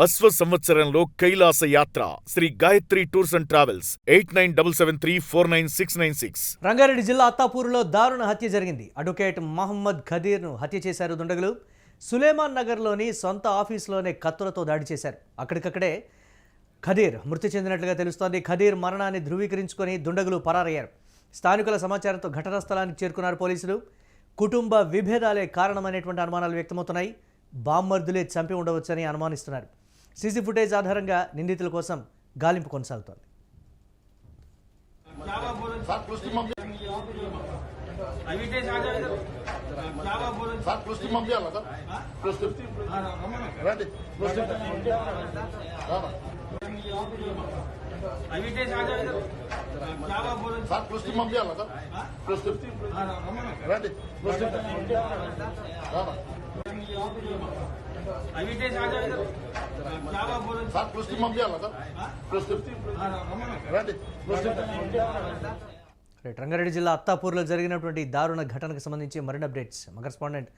అశ్వ సంవత్సరంలో కైలాస యాత్ర Sri Gayatri tours and travels 8977349696. Rangareddy జిల్లా అత్తాపూర్లో దారుణ హత్య జరిగింది. అడ్వకేట్ మహమ్మద్ ఖదీర్ను హత్య చేశారు దుండగులు. సులేమాన్ నగర్లోని సొంత ఆఫీసులోనే కత్తులతో దాడి చేశారు. అక్కడికక్కడే ఖదీర్ మృతి చెందినట్లుగా తెలుస్తోంది. ఖదీర్ మరణాన్ని ధృవీకరించుకొని దుండగులు పరారయ్యారు. స్థానికుల సమాచారంతో ఘటనా స్థలానికి చేరుకున్నారు పోలీసులు. కుటుంబ విభేదాలే కారణమనేటువంటి అనుమానాలు వ్యక్తమవుతున్నాయి. బామ్మర్దులే చంపి ఉండవచ్చని అనుమానిస్తున్నారు. సీసీ ఫుటేజ్ ఆధారంగా నిందితుల కోసం గాలింపు కొనసాగుతోంది. రంగారెడ్డి జిల్లా అత్తాపూర్లో జరిగినటువంటి దారుణ ఘటనకు సంబంధించి మరిన్ని అప్డేట్స్ మా కరెస్పాండెంట్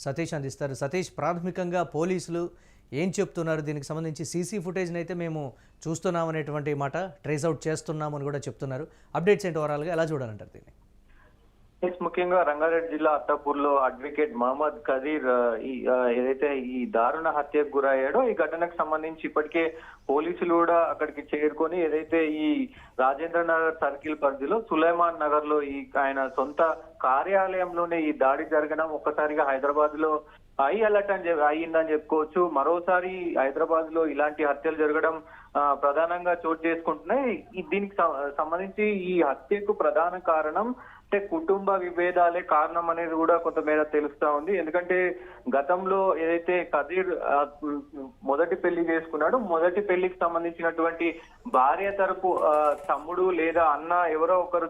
సతీష్ అందిస్తారు. సతీష్, ప్రాథమికంగా పోలీసులు ఏం చెప్తున్నారు? దీనికి సంబంధించి సీసీ ఫుటేజ్ని అయితే మేము చూస్తున్నాం అనేటువంటి మాట, ట్రేస్ అవుట్ చేస్తున్నామని కూడా చెప్తున్నారు. అప్డేట్స్ ఏంటి ఓవరాల్గా ఎలా చూడాలంటారు దీన్ని? ముఖ్యంగా రంగారెడ్డి జిల్లా అత్తాపూర్లో అడ్వకేట్ మహమ్మద్ ఖదీర్ ఏదైతే ఈ దారుణ హత్యకు గురయ్యాడో ఈ ఘటనకు సంబంధించి ఇప్పటికే పోలీసులు కూడా అక్కడికి చేరుకొని ఏదైతే ఈ రాజేంద్ర నగర్ సర్కిల్ పరిధిలో సులేమాన్ నగర్ లో ఆయన సొంత కార్యాలయంలోనే ఈ దాడి జరగడం ఒక్కసారిగా హైదరాబాద్ లో హై అలర్ట్ అయ్యిందని చెప్పుకోవచ్చు. మరోసారి హైదరాబాద్ లో ఇలాంటి హత్యలు జరగడం ప్రధానంగా చోటు చేసుకుంటున్నాయి. దీనికి సంబంధించి ఈ హత్యకు ప్రధాన కారణం అంటే కుటుంబ విభేదాలే కారణం అనేది కూడా కొంతమేర తెలుస్తా ఉంది. ఎందుకంటే గతంలో ఏదైతే ఖదీర్ మొదటి పెళ్లి చేసుకున్నాడో మొదటి పెళ్లికి సంబంధించినటువంటి భార్య తరపు తమ్ముడు లేదా అన్న ఎవరో ఒకరు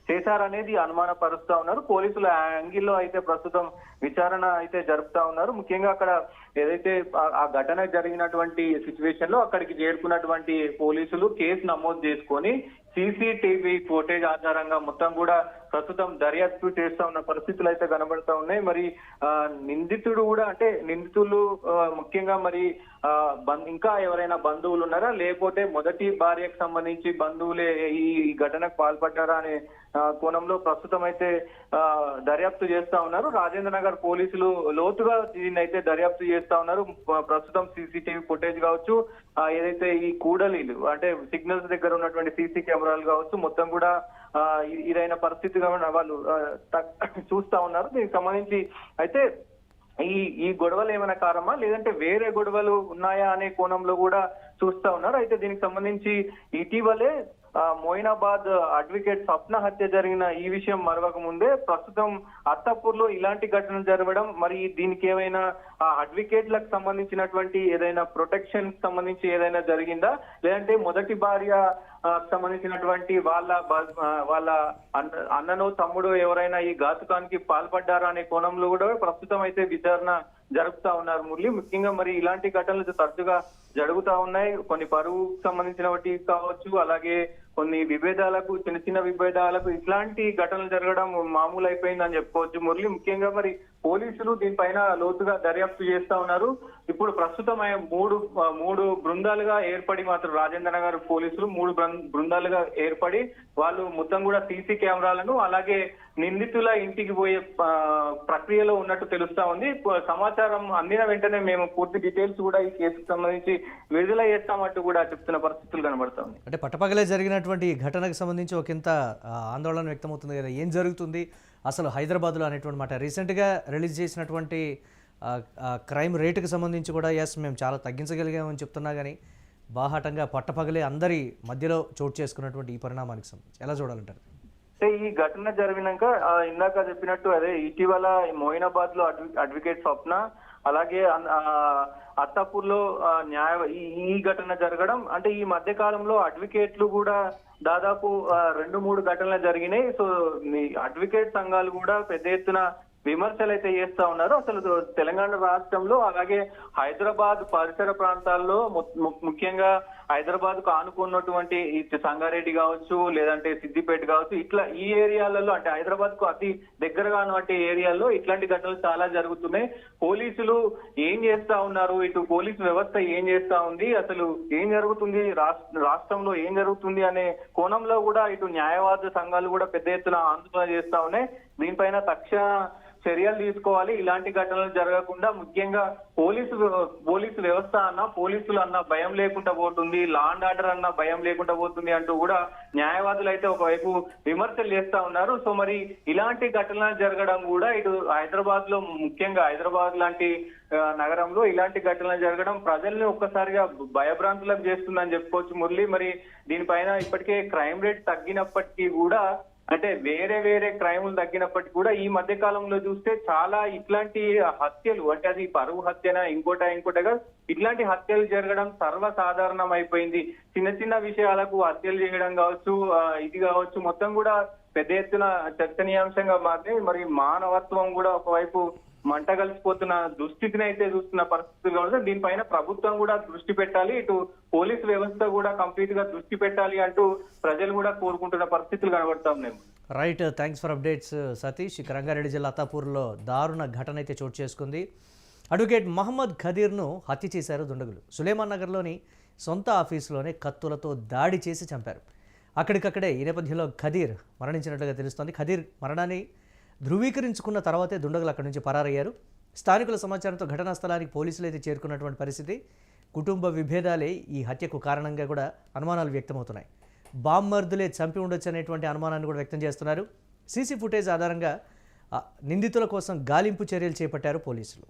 చేశారనేది అనుమానపరుస్తా ఉన్నారు. పోలీసుల యాంగిల్లో అయితే ప్రస్తుతం విచారణ అయితే జరుపుతా ఉన్నారు. ముఖ్యంగా అక్కడ ఏదైతే ఆ ఘటన జరిగినటువంటి సిచ్యువేషన్ లో అక్కడికి చేరుకున్నటువంటి పోలీసులు కేసు నమోదు చేసుకొని సీసీటీవీ ఫుటేజ్ ఆధారంగా మొత్తం కూడా ప్రస్తుతం దర్యాప్తు చేస్తా ఉన్న పరిస్థితులు అయితే కనబడతా ఉన్నాయి. మరి నిందితుడు కూడా అంటే నిందితులు ముఖ్యంగా మరి ఇంకా ఎవరైనా బంధువులు ఉన్నారా, లేకపోతే మొదటి భార్యకు సంబంధించి బంధువులే ఈ ఘటనకు పాల్పడ్డారా అనే కోణంలో ప్రస్తుతం అయితే దర్యాప్తు చేస్తా ఉన్నారు. రాజేంద్ర నగర్ పోలీసులు లోతుగా దీన్ని అయితే దర్యాప్తు చేస్తా ఉన్నారు. ప్రస్తుతం సీసీటీవీ ఫుటేజ్ కావచ్చు, ఏదైతే ఈ కూడలీలు అంటే సిగ్నల్స్ దగ్గర ఉన్నటువంటి సీసీ కెమెరాలు కావచ్చు, మొత్తం కూడా ఇదైన పరిస్థితిగా వాళ్ళు చూస్తా ఉన్నారు. దీనికి సంబంధించి అయితే ఈ గొడవలు ఏమైనా కారణమా లేదంటే వేరే గొడవలు ఉన్నాయా అనే కోణంలో కూడా చూస్తా ఉన్నారు. అయితే దీనికి సంబంధించి ఇటీవలే మోయినాబాద్ అడ్వకేట్ స్వప్న హత్య జరిగిన ఈ విషయం మరవక ముందే ప్రస్తుతం అత్తాపూర్ లో ఇలాంటి ఘటన జరగడం, మరి దీనికి ఏమైనా అడ్వకేట్లకు సంబంధించినటువంటి ఏదైనా ప్రొటెక్షన్ సంబంధించి ఏదైనా జరిగిందా, లేదంటే మొదటి భార్య సంబంధించినటువంటి వాళ్ళ అన్ననో తమ్ముడు ఎవరైనా ఈ ఘాతుకానికి పాల్పడ్డారా అనే కోణంలో కూడా ప్రస్తుతం అయితే విచారణ జరుపుతా ఉన్నారు మురళి. ముఖ్యంగా మరి ఇలాంటి ఘటనలు తరచుగా జరుగుతా ఉన్నాయి. కొన్ని పరువుకు సంబంధించినవి కావచ్చు, అలాగే కొన్ని విభేదాలకు చిన్న చిన్న విభేదాలకు ఇట్లాంటి ఘటనలు జరగడం మామూలు అయిపోయిందని చెప్పుకోవచ్చు మురళి. ముఖ్యంగా మరి పోలీసులు దీనిపైన లోతుగా దర్యాప్తు చేస్తా ఉన్నారు. ఇప్పుడు ప్రస్తుతం మూడు బృందాలుగా ఏర్పడి మాత్రం రాజేంద్ర నగర్ పోలీసులు మూడు బృందాలుగా ఏర్పడి వాళ్ళు మొత్తం కూడా సీసీ కెమెరాలను అలాగే నిందితుల ఇంటికి పోయే ప్రక్రియలో ఉన్నట్టు తెలుస్తా ఉంది. సమాచారం అందిన వెంటనే మేము పూర్తి డీటెయిల్స్ కూడా ఈ కేసుకు సంబంధించి విడుదల చేస్తామంటూ కూడా చెప్తున్న పరిస్థితులు కనబడతా ఉంది. అంటే పట్టపగలే జరిగినటువంటి ఘటనకు సంబంధించి ఒకంత ఆందోళన వ్యక్తమవుతుంది కదా, ఏం జరుగుతుంది అసలు హైదరాబాద్లో అనేటువంటి మాట. రీసెంట్గా రిలీజ్ చేసినటువంటి క్రైమ్ రేటుకు సంబంధించి కూడా మేము చాలా తగ్గించగలిగామని చెప్తున్నా కానీ బాహాటంగా పట్టపగలే అందరి మధ్యలో చోటు చేసుకున్నటువంటి ఈ పరిణామానికి సంబంధించి ఎలా చూడాలంటారు? ఈ ఘటన జరిగినాక ఇందాక చెప్పినట్టు అదే ఇటీవల మోయినాబాద్ లో అడ్వకేట్ స్వప్న అలాగే అత్తాపూర్ లో ఈ ఘటన జరగడం అంటే ఈ మధ్య కాలంలో అడ్వకేట్లు కూడా దాదాపు 2-3 ఘటనలు జరిగినాయి. సో అడ్వకేట్ సంఘాలు కూడా పెద్ద ఎత్తున విమర్శలు అయితే చేస్తా ఉన్నారు. అసలు తెలంగాణ రాష్ట్రంలో అలాగే హైదరాబాద్ పరిసర ప్రాంతాల్లో ముఖ్యంగా హైదరాబాద్ కు ఆనుకున్నటువంటి ఈ సంగారెడ్డి కావచ్చు, లేదంటే సిద్దిపేట కావచ్చు, ఇట్లా ఈ ఏరియాలలో అంటే హైదరాబాద్ కు అతి దగ్గరగా ఉన్నటువంటి ఏరియాల్లో ఇట్లాంటి ఘటనలు చాలా జరుగుతున్నాయి. పోలీసులు ఏం చేస్తా ఉన్నారు, ఇటు పోలీసు వ్యవస్థ ఏం చేస్తా ఉంది, అసలు ఏం జరుగుతుంది రాష్ట్రంలో ఏం జరుగుతుంది అనే కోణంలో కూడా ఇటు న్యాయవాద సంఘాలు కూడా పెద్ద ఎత్తున ఆందోళన చేస్తా ఉన్నాయి. దీనిపైన తక్షణ చర్యలు తీసుకోవాలి. ఇలాంటి ఘటనలు జరగకుండా ముఖ్యంగా పోలీసు వ్యవస్థ అన్న, పోలీసులు అన్న భయం లేకుండా పోతుంది, లా అండ్ ఆర్డర్ అన్న భయం లేకుండా పోతుంది అంటూ కూడా న్యాయవాదులు అయితే ఒకవైపు విమర్శలు చేస్తా ఉన్నారు. సో మరి ఇలాంటి ఘటనలు జరగడం కూడా ఇటు హైదరాబాద్ లో, ముఖ్యంగా హైదరాబాద్ లాంటి నగరంలో ఇలాంటి ఘటనలు జరగడం ప్రజల్ని ఒక్కసారిగా భయభ్రాంతులకు చేస్తుందని చెప్పుకోవచ్చు మురళి. మరి దీనిపైన ఇప్పటికే క్రైమ్ రేట్ తగ్గినప్పటికీ కూడా, అంటే వేరే క్రైములు తగ్గినప్పటికీ కూడా ఈ మధ్య కాలంలో చూస్తే చాలా ఇట్లాంటి హత్యలు, అంటే అది పరువు హత్యనా ఇంకోటగా ఇట్లాంటి హత్యలు జరగడం సర్వసాధారణం అయిపోయింది. చిన్న విషయాలకు హత్యలు చేయడం కావచ్చు, ఇది కావచ్చు, మొత్తం కూడా పెద్ద ఎత్తున చర్చనీయాంశంగా మారి మరి మానవత్వం కూడా ఒకవైపు మంట కలిసిపోతున్న దుస్థితిని అయితే చూస్తున్న పరిస్థితులు కాబట్టి దీనిపైన ప్రభుత్వం కూడా దృష్టి పెట్టాలి, ఇటు పోలీసు వ్యవస్థ కూడా కంప్లీట్ గా దృష్టి పెట్టాలి అంటూ ప్రజలు కూడా కోరుకుంటున్న పరిస్థితులు కనబడతాం మేము. Right, thanks for updates Satish. ఇక రంగారెడ్డి జిల్లా అత్తాపూర్లో దారుణ ఘటన అయితే చోటు చేసుకుంది. అడ్వకేట్ మహమ్మద్ ఖదీర్ను హత్య చేశారు దుండగులు. సులేమాన్ నగర్లోని సొంత ఆఫీసులోనే కత్తులతో దాడి చేసి చంపారు. అక్కడికక్కడే ఈ నేపథ్యంలో ఖదీర్ మరణించినట్లుగా తెలుస్తోంది. ఖదీర్ మరణాన్ని ధృవీకరించుకున్న తర్వాతే దుండగులు అక్కడి నుంచి పరారయ్యారు. స్థానికుల సమాచారంతో ఘటనా స్థలానికి పోలీసులు అయితే చేరుకున్నటువంటి పరిస్థితి. కుటుంబ విభేదాలే ఈ హత్యకు కారణంగా కూడా అనుమానాలు వ్యక్తమవుతున్నాయి. బామ్మర్దులే చంపి ఉండొచ్చు అనేటువంటి అనుమానాన్ని కూడా వ్యక్తం చేస్తున్నారు. సీసీ ఫుటేజ్ ఆధారంగా నిందితుల కోసం గాలింపు చర్యలు చేపట్టారు పోలీసులు.